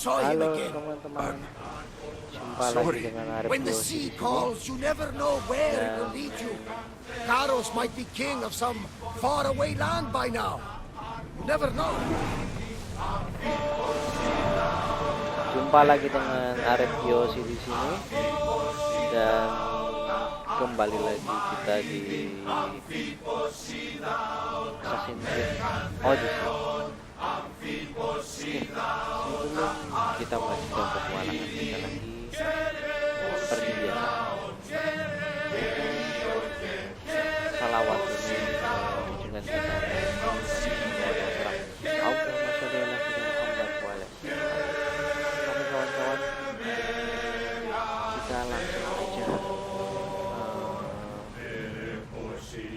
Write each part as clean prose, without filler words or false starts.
saw him Halo again. teman-teman, jumpa lagi dengan Arif When the Yosi sea di sini. calls, you never know where it will lead you. Karos might be king of some faraway land by now. You never know. Jumpa lagi dengan Arif Yosi di sini dan kembali lagi kita di Assassin's Creed Odyssey. Oke, sebelum kita melanjutkan petualangan kita lagi seperti biasa, salawat ini junjungan kita kawan-kawan, kita langsung aja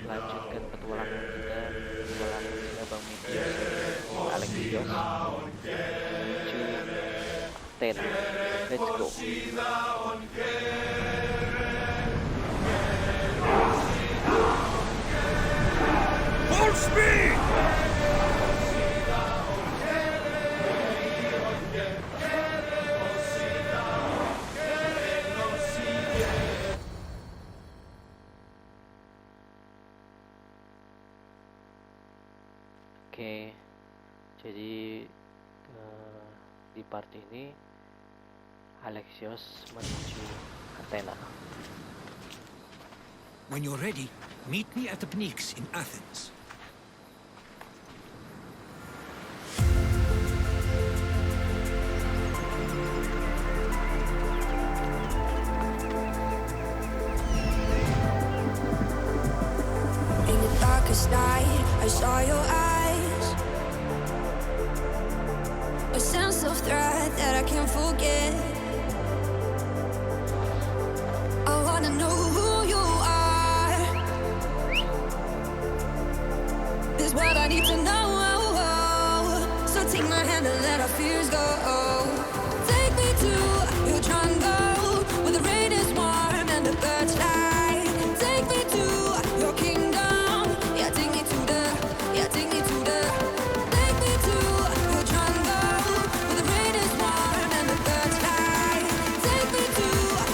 lanjutkan petualangan kita Bang Media Alexios menuju Athena. Let's go. Full speed! Oke, jadi di part ini Alexios menuju Athena. When you're ready, meet me at the Pnyx in Athens. In the darkest night, I saw your eyes. A sense of threat that I can't forget. I wanna know who you are. This is what I need to know. So take my hand and let our fears go. Take me to your jungle where the rain is warm and the birds fly. Take me to your kingdom. Yeah, take me to the. Yeah, take me to the. Take me to your jungle where the rain is warm and the birds fly. Take me to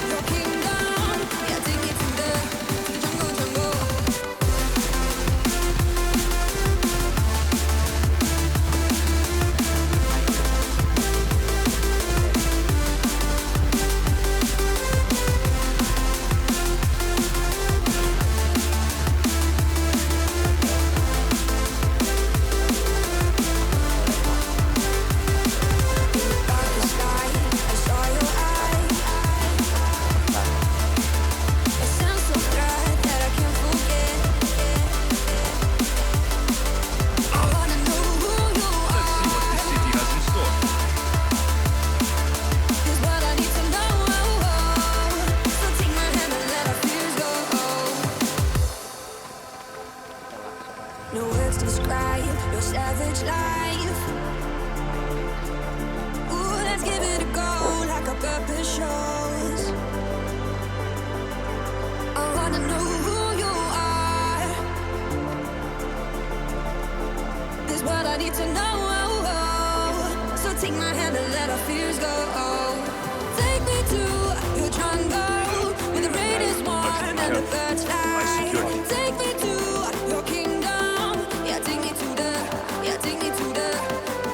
your kingdom. Yeah, take me to the jungle. Darkest night, I saw your eyes. A sense of threat that I can't forget. I wanna know who you are. City has in store. Is what I need to know. So take my hand and let our fears go. No words describe your savage life. Ooh, let's give it a go like our purpose shows. I wanna know who you are. This is what I need to know. So take my hand and let our fears go. Take me to your jungle where the rain is warm and the birds fly. Take me to your kingdom. Yeah, take me to the. Yeah, take me to the.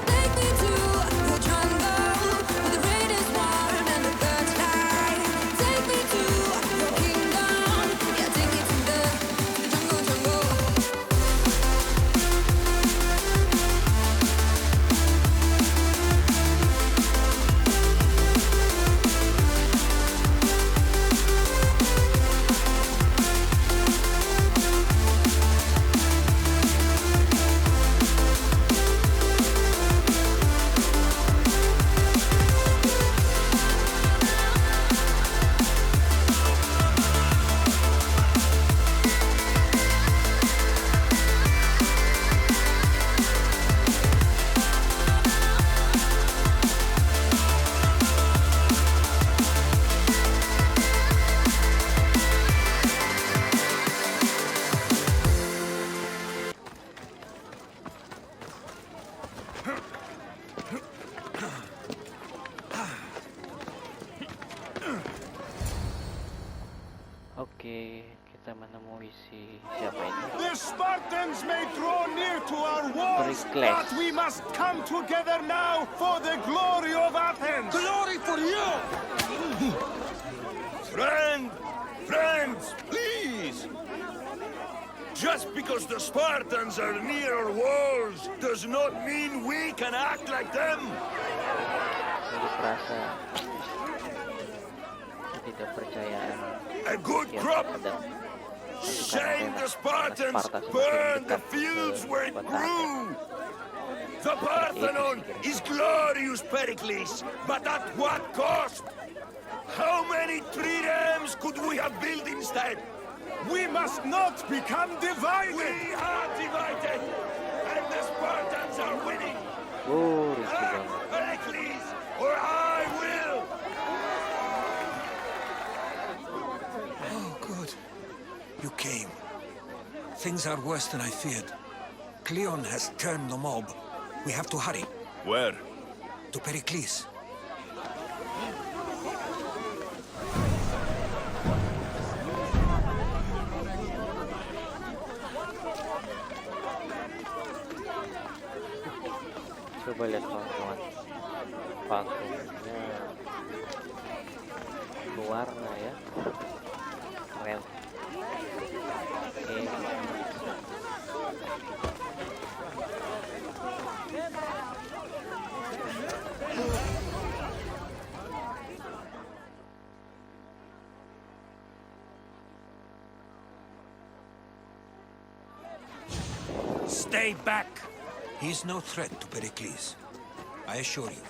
Take me to your jungle where the rain is warm and the birds fly. Take me to your kingdom. Yeah, take me to the jungle. Oke, kita menemui siapa ini? The Spartans may draw near to our walls, Perikles. but we must come together now for the glory of Athens. Glory for you! Friends, please! Just because the Spartans are near our walls does not mean we can act like them. Jadi perasa ketidakpercayaan A good yang crop ada shame the Spartans Sparta semakin burned the dekat fields ke where it kota grew. The Parthenon is glorious, Pericles, but at what cost? How many triremes could we have built instead? We must not become divided. We are divided, and the Spartans are winning. Oh, risky banget. Pericles, or I will. Oh, good. You came. Things are worse than I feared. Cleon has turned the mob. We have to hurry. Where? To Pericles. Coba lihat kawan-kawan, vakumnya berwarna ya, keren. Oke. Stay back. He's no threat to Pericles. I assure you.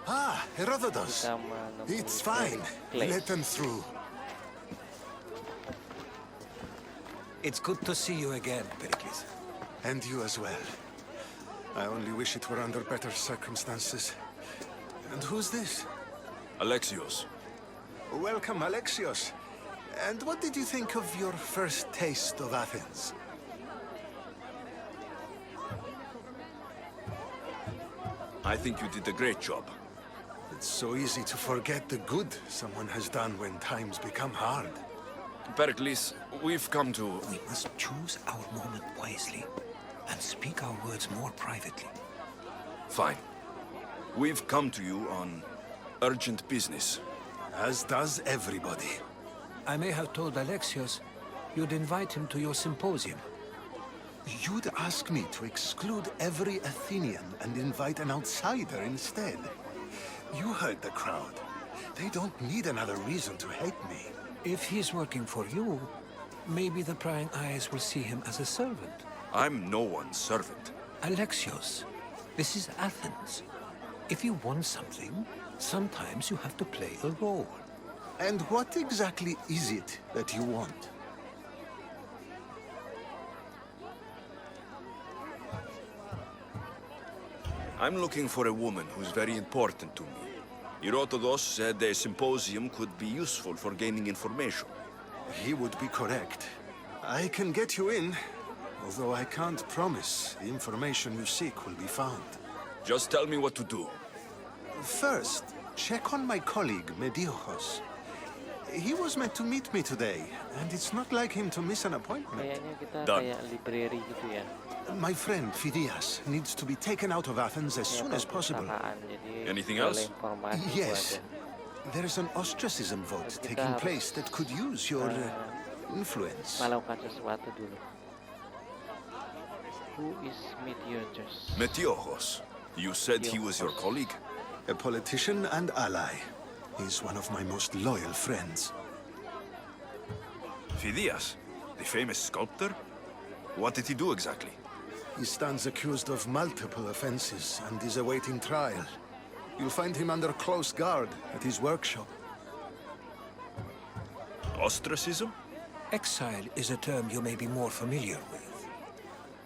Ah, Herodotus. Kita menemui It's fine. Perikles. Let them through. It's good to see you again, Pericles. And you as well. I only wish it were under better circumstances. And who's this? Alexios. Welcome, Alexios. And what did you think of your first taste of Athens? I think you did a great job. It's so easy to forget the good someone has done when times become hard. Pericles, we've come to... We must choose our moment wisely and speak our words more privately. Fine. We've come to you on urgent business. As does everybody. I may have told Alexios you'd invite him to your symposium. You'd ask me to exclude every Athenian and invite an outsider instead. You heard the crowd. They don't need another reason to hate me. If he's working for you, maybe the prying eyes will see him as a servant. I'm no one's servant. Alexios, this is Athens. If you want something, sometimes you have to play a role. And what exactly is it that you want? I'm looking for a woman who's very important to me. Herodotus said a symposium could be useful for gaining information. He would be correct. I can get you in, although I can't promise the information you seek will be found. Just tell me what to do. First, check on my colleague, Mediochos. He was meant to meet me today, and it's not like him to miss an appointment. Kayaknya kita Done. kayak library gitu ya. My friend, Phidias, needs to be taken out of Athens as soon as possible. Perpustakaan, jadi Anything segala else? informasi itu Yes. ada. There is an ostracism vote Kita taking harus, place that could use your influence. melakukan sesuatu dulu. Who is Mediochos? Metiochos. You said he was your colleague? A politician and ally. He's one of my most loyal friends. Phidias, the famous sculptor? What did he do exactly? He stands accused of multiple offenses and is awaiting trial. You'll find him under close guard at his workshop. Ostracism? Exile is a term you may be more familiar with.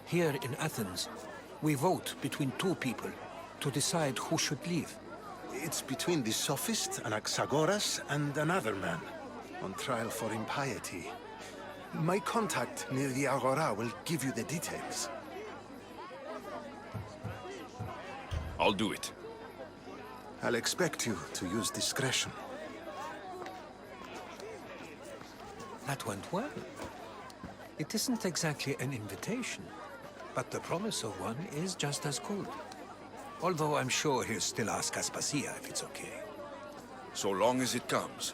Here in Athens, we vote between two people to decide who should leave. It's between the sophist Anaxagoras and another man on trial for impiety. My contact near the Agora will give you the details. I'll do it. I'll expect you to use discretion. That went well. It isn't exactly an invitation, but the promise of one is just as good. Although I'm sure he'll still ask Aspasia if it's okay. So long as it comes.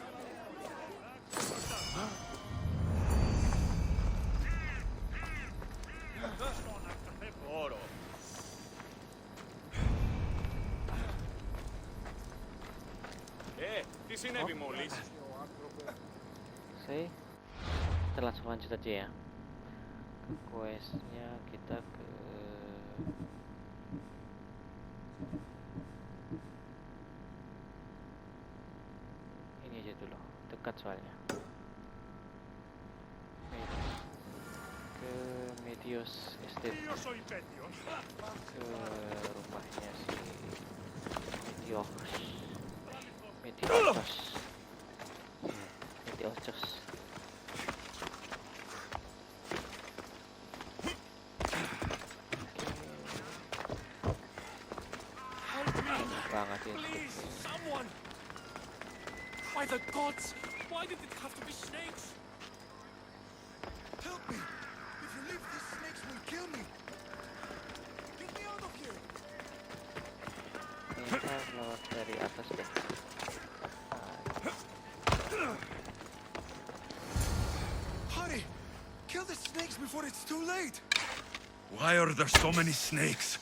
Τι συνέβη μόλις? Oke, kita langsung lanjut aja ya. Ke questnya kita ke ini aja dulu, dekat soalnya. Ke Medios Estate, ke rumahnya si Metiochos. Banget ya. Someone! By the gods! Why did it have to be snakes? Help me! If you leave, these snakes will kill me! Get me out of here! Kita lewat dari atas deh. Hurry! Kill the snakes before it's too late! Why are there so many snakes?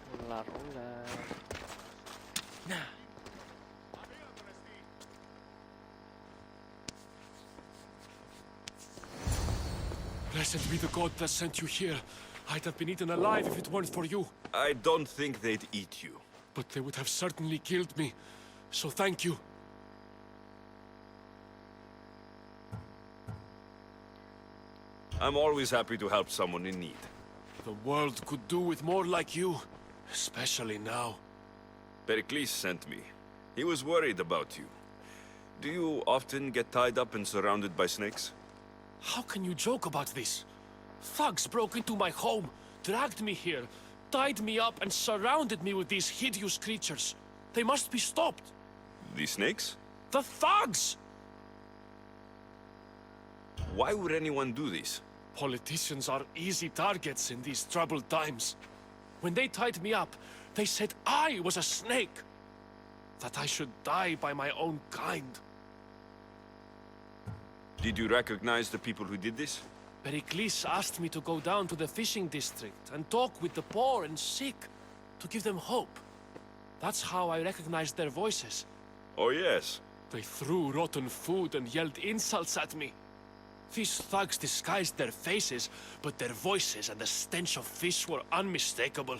Ular-ular. Blessed be the god that sent you here. I'd have been eaten alive if it weren't for you. I don't think they'd eat you. But they would have certainly killed me. So thank you. I'm always happy to help someone in need. The world could do with more like you. Especially now. Pericles sent me. He was worried about you. Do you often get tied up and surrounded by snakes? How can you joke about this? Thugs broke into my home, dragged me here, tied me up and surrounded me with these hideous creatures. They must be stopped. The snakes? The thugs! Why would anyone do this? Politicians are easy targets in these troubled times. When they tied me up, they said I was a snake. That I should die by my own kind. Did you recognize the people who did this? Pericles asked me to go down to the fishing district and talk with the poor and sick, to give them hope. That's how I recognized their voices. Oh yes. They threw rotten food and yelled insults at me. These thugs disguised their faces, but their voices and the stench of fish were unmistakable.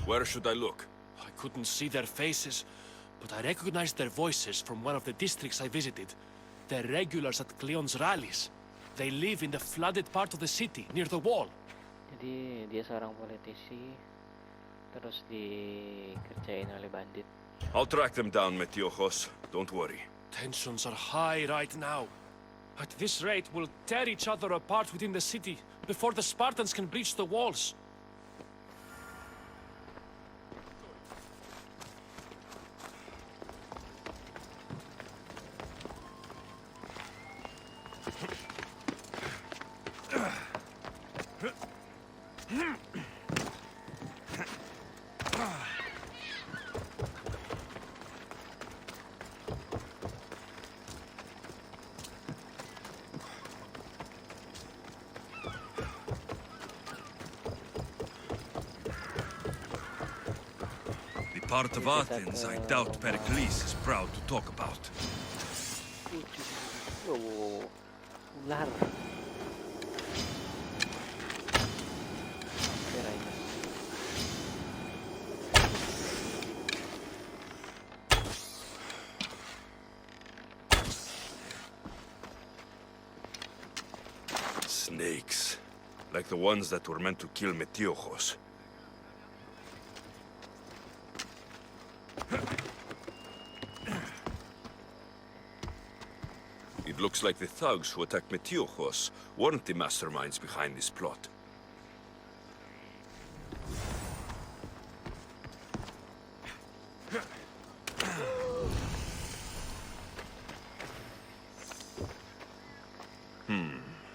Where should I look? I couldn't see their faces, but I recognized their voices from one of the districts I visited. They're regulars at Cleon's rallies. They live in the flooded part of the city, near the wall. Jadi dia seorang politisi, terus dikerjain oleh bandit. I'll track them down, Metiochos. Don't worry. Tensions are high right now. At this rate, we'll tear each other apart within the city before the Spartans can breach the walls. Part of Athens I doubt Pericles is proud to talk about. Oh, ular. Kirain. Snakes. Like the ones that were meant to kill Metiochos. It looks like the thugs who attacked Metiochos weren't the masterminds behind this plot.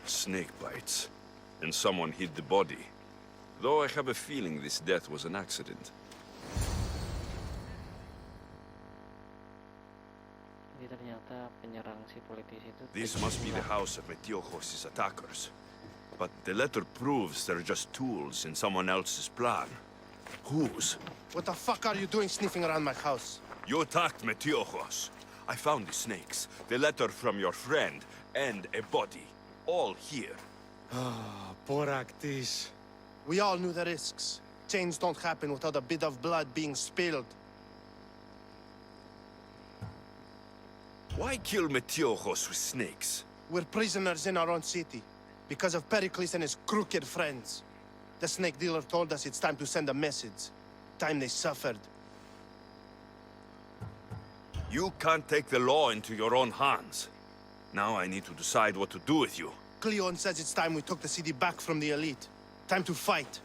Snake bites. And someone hid the body. Though I have a feeling this death was an accident. Jadi ternyata penyerang si politisi itu. This must be the house of Metiochos' attackers. But the letter proves they're just tools in someone else's plan. Whose? What the fuck are you doing sniffing around my house? You attacked Metiochos. I found the snakes, the letter from your friend, and a body. All here. Poraktis. We all knew the risks. Change don't happen without a bit of blood being spilled. Why kill Metiochos with snakes? We're prisoners in our own city. Because of Pericles and his crooked friends. The snake dealer told us it's time to send a message. Time they suffered. You can't take the law into your own hands. Now I need to decide what to do with you. Cleon says it's time we took the city back from the elite. Time to fight.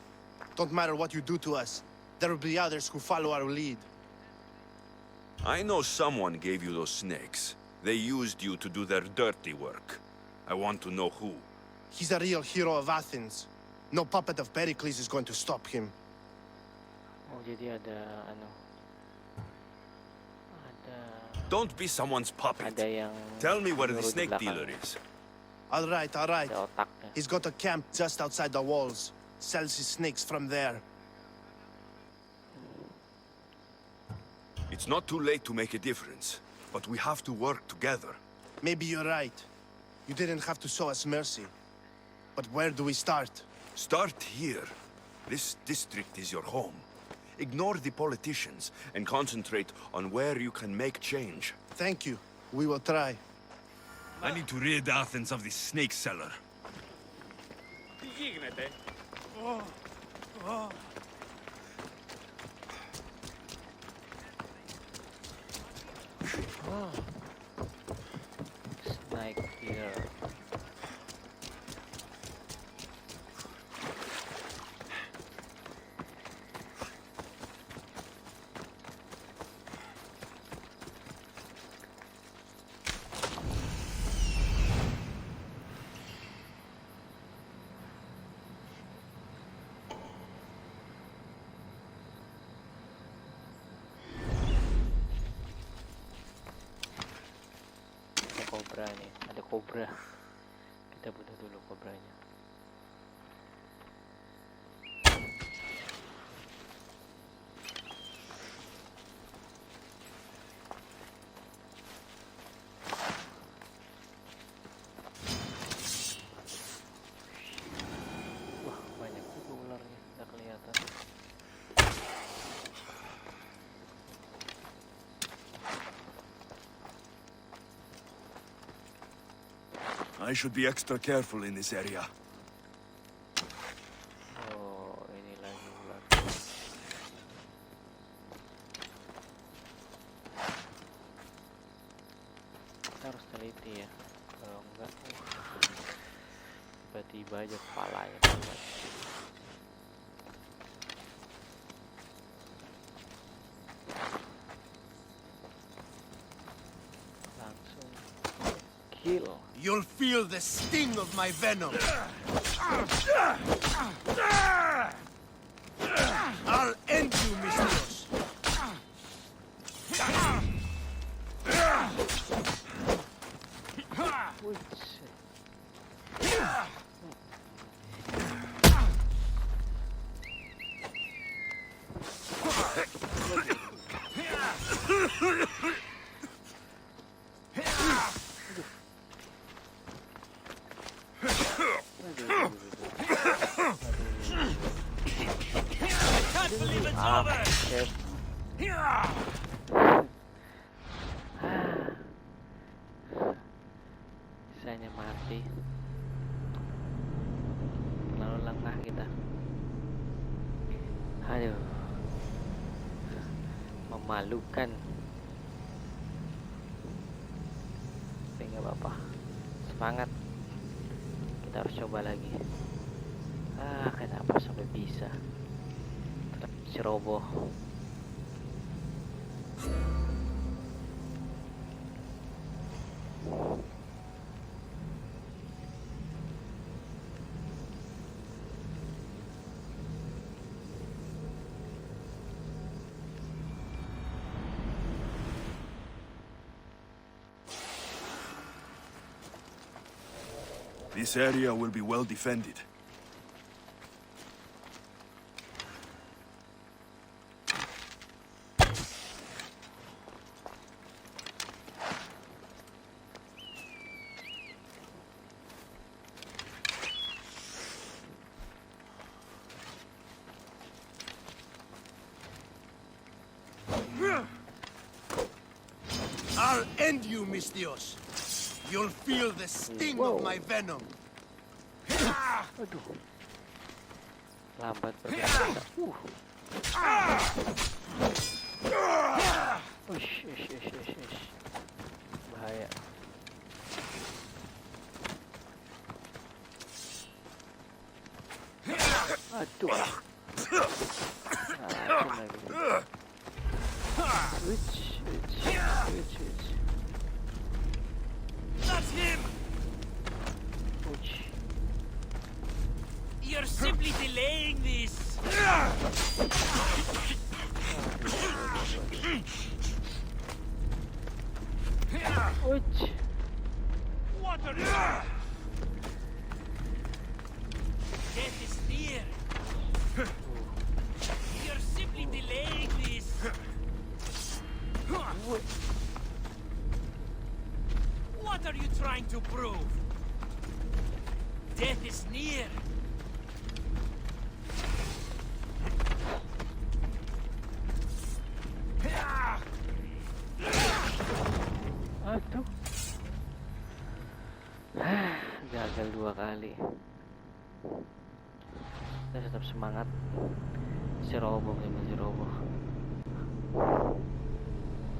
Don't matter what you do to us. There will be others who follow our lead. I know someone gave you those snakes. They used you to do their dirty work. I want to know who. He's a real hero of Athens. No puppet of Pericles is going to stop him. Oh, jadi ada Don't be someone's puppet. ada yang Tell me where the nyuruh di snake belakang. dealer is. All right, all right. Ada otaknya. He's got a camp just outside the walls. Sells his snakes from there. It's not too late to make a difference, but we have to work together. Maybe you're right. You didn't have to show us mercy. But where do we start? Start here. This district is your home. Ignore the politicians and concentrate on where you can make change. Thank you. We will try. I need to rid Athens of this snake seller. Snake dealer. Kobra nih, ada kobra. Kita bunuh dulu kobranya. Wah, banyak juga ularnya, nggak kelihatan. I should be extra careful in this area. Oh, ini lagi ular. Kita harus teliti ya. Kalau enggak, tiba-tiba aja kepalanya keluar. Langsung kill. You'll feel the sting of my venom. I'll end you, Mystios. Shit. Bisanya mati. Terlalu lengah kita. Aduh, memalukan. Tapi nggak apa-apa. semangat. Kita harus coba lagi. Kenapa sampai bisa? Tetap ceroboh. This area will be well defended. I'll end you, mis Dios. You'll feel the sting of my venom. Aduh. Lambat bergerak. Ush. Bahaya. Aduh. That's him! You're simply delaying this! What are you? Death is near! You're simply delaying this! What are you trying to prove? Death is near! Aduh. Gagal 2 kali. Kita tetap semangat. Ceroboh.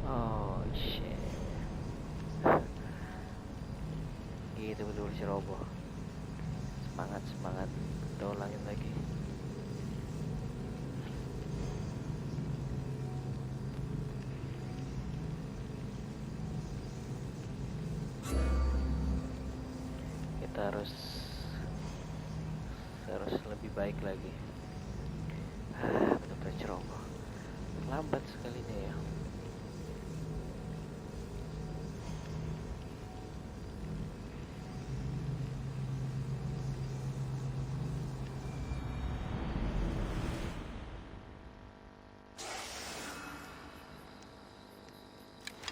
Oh shit. Gitu betul ceroboh. Semangat. Kita ulangin lagi. Kita harus lebih baik lagi. Betul-betul ceroboh. Lambat sekalinya ya.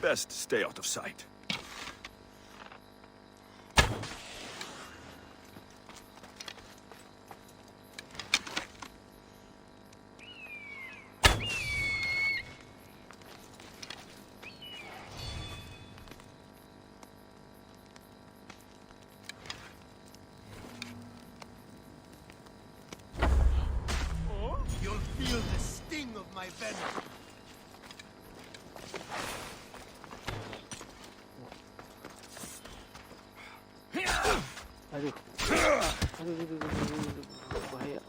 Best stay out of sight. You'll feel the sting of my venom. Aduh. Bahaya.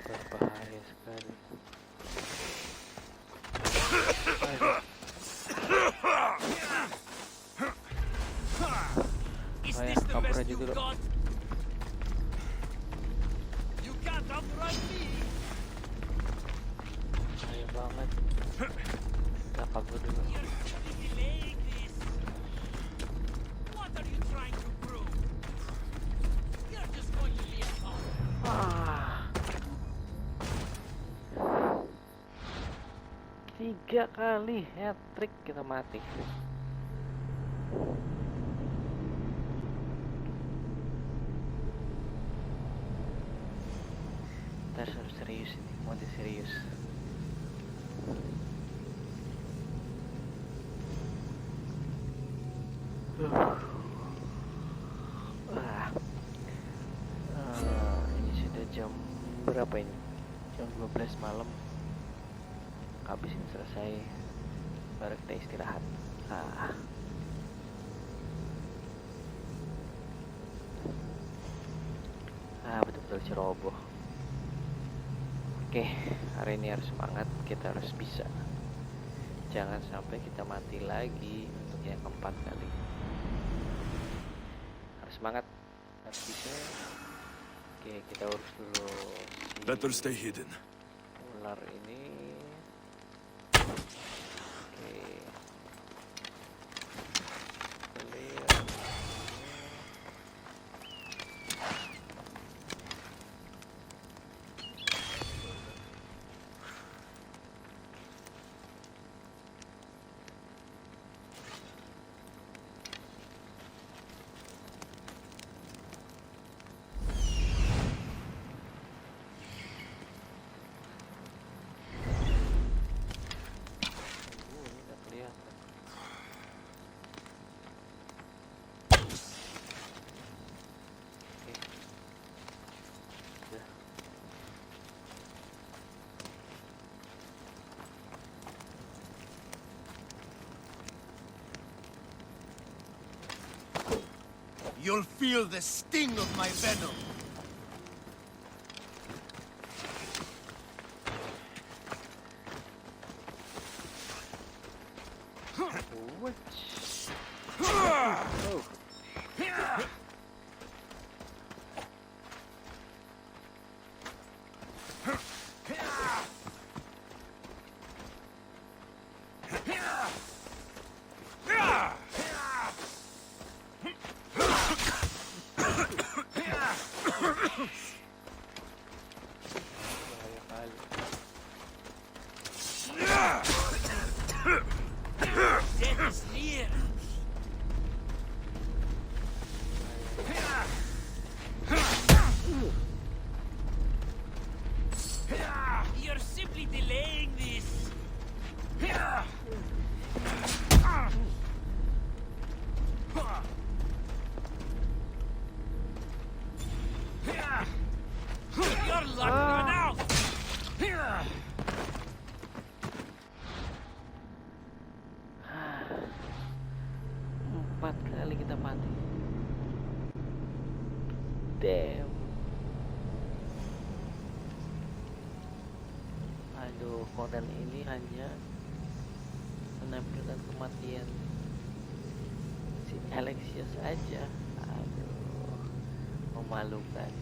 Berbahaya sekali. Is Bahaya, this the kabur best aja you dulu. got? You can't outrun me! Bahaya banget. Kita kabur dulu. You're simply delaying this! What are you trying to prove? You're just going to be a coward. 3 kali hat-trick kita mati. Kita harus serius ini, mode serius. Ini sudah jam berapa ini? Jam 12 malam. Habis ini selesai, baru kita istirahat. Betul-betul ceroboh. Oke, hari ini harus semangat, kita harus bisa. Jangan sampai kita mati lagi untuk yang keempat kali. Harus semangat, harus bisa. Oke, kita urus dulu si Better stay hidden. ular ini. Oke. Clear. Ini nggak kelihatan. Oke. Udah. You'll feel the sting of my venom. What? Oh. Bahaya kali. Death is near. You're simply delaying this. Your luck run out. 4 kali kita mati. Damn. Aduh, konten ini hanya menampilkan kematian si Alexius aja. Aduh, memalukan.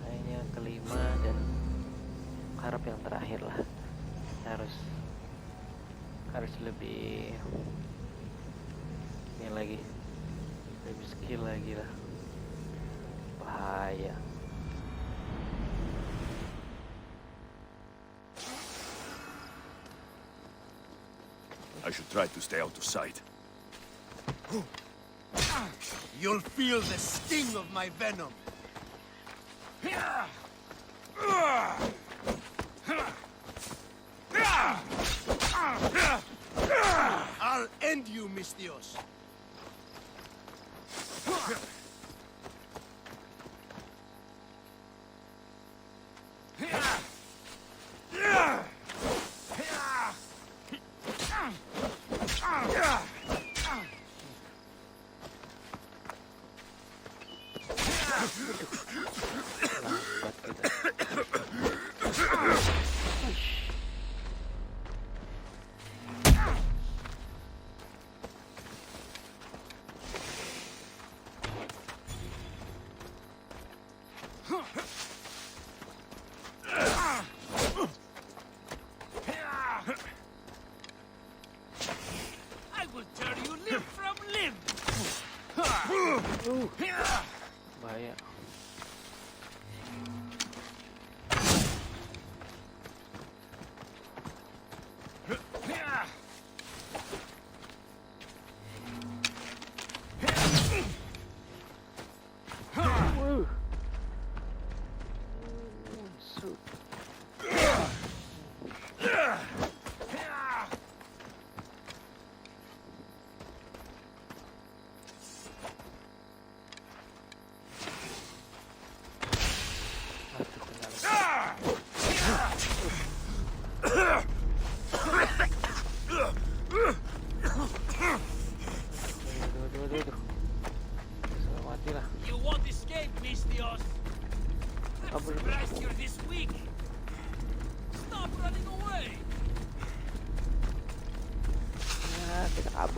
Akhirnya kelima dan harap yang terakhir lah. Harus lebih ini lagi, lebih skill lagi lah. Bahaya. I should try to stay out of sight. You'll feel the sting of my venom. I'll end you, Mistios. Lambat kita. I will turn you limb from limb. Bahaya.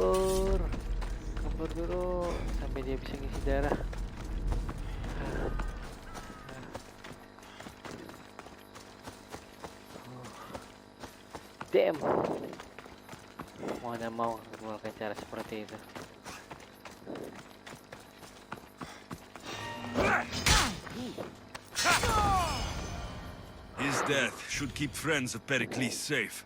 kabur dulu sampai dia bisa ngisi darah. Damn, mana mau melakukan cara seperti itu. His death should keep friends of Pericles safe.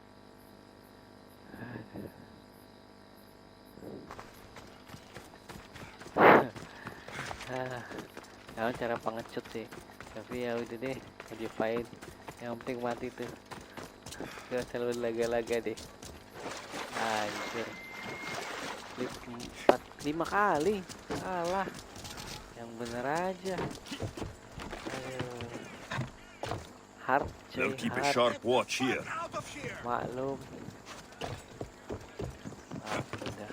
Tahu cara pengecut sih, tapi ya udah deh, diapain, yang penting mati tuh. Gak selalu laga-laga deh. Anjir, 5 kali kalah, yang bener aja. Ayo, hard cuy, They'll keep a hard. sharp watch here. Maklum. Udah.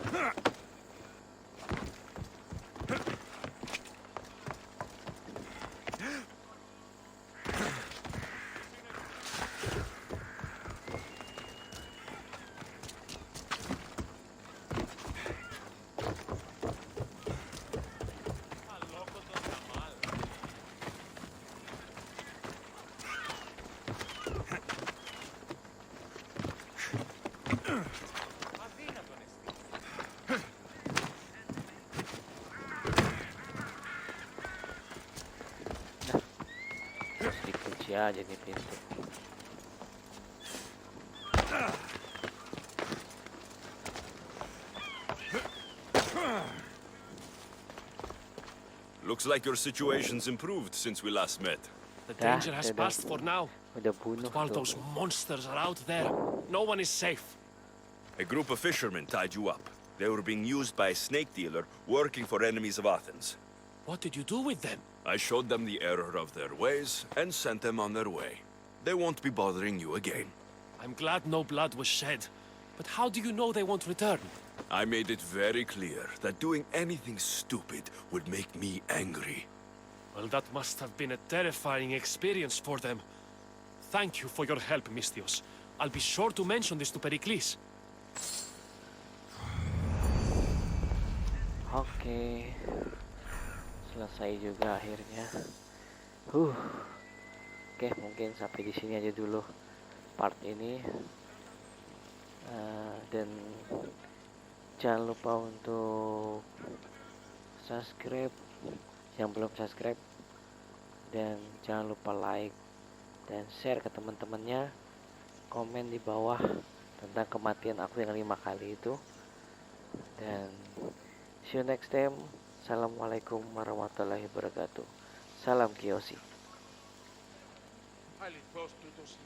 Dikunci aja nih pintu. Looks like your situation's improved since we last met. The danger has passed for now. Udah bunuh But while tuh. those monsters are out there, no one is safe. A group of fishermen tied you up. They were being used by a snake dealer working for enemies of Athens. What did you do with them? I showed them the error of their ways and sent them on their way. They won't be bothering you again. I'm glad no blood was shed. But how do you know they won't return? I made it very clear that doing anything stupid would make me angry. Well, that must have been a terrifying experience for them. Thank you for your help, Misthios. I'll be sure to mention this to Pericles. Oke. Selesai juga akhirnya. Oke, mungkin sampai di sini aja dulu part ini. Dan jangan lupa untuk subscribe yang belum subscribe, dan jangan lupa like dan share ke teman-temannya. Komen di bawah tentang kematian aku yang 5 kali itu. Dan see you next time. Assalamualaikum warahmatullahi wabarakatuh. Salam Kiyoshi. Highly close to those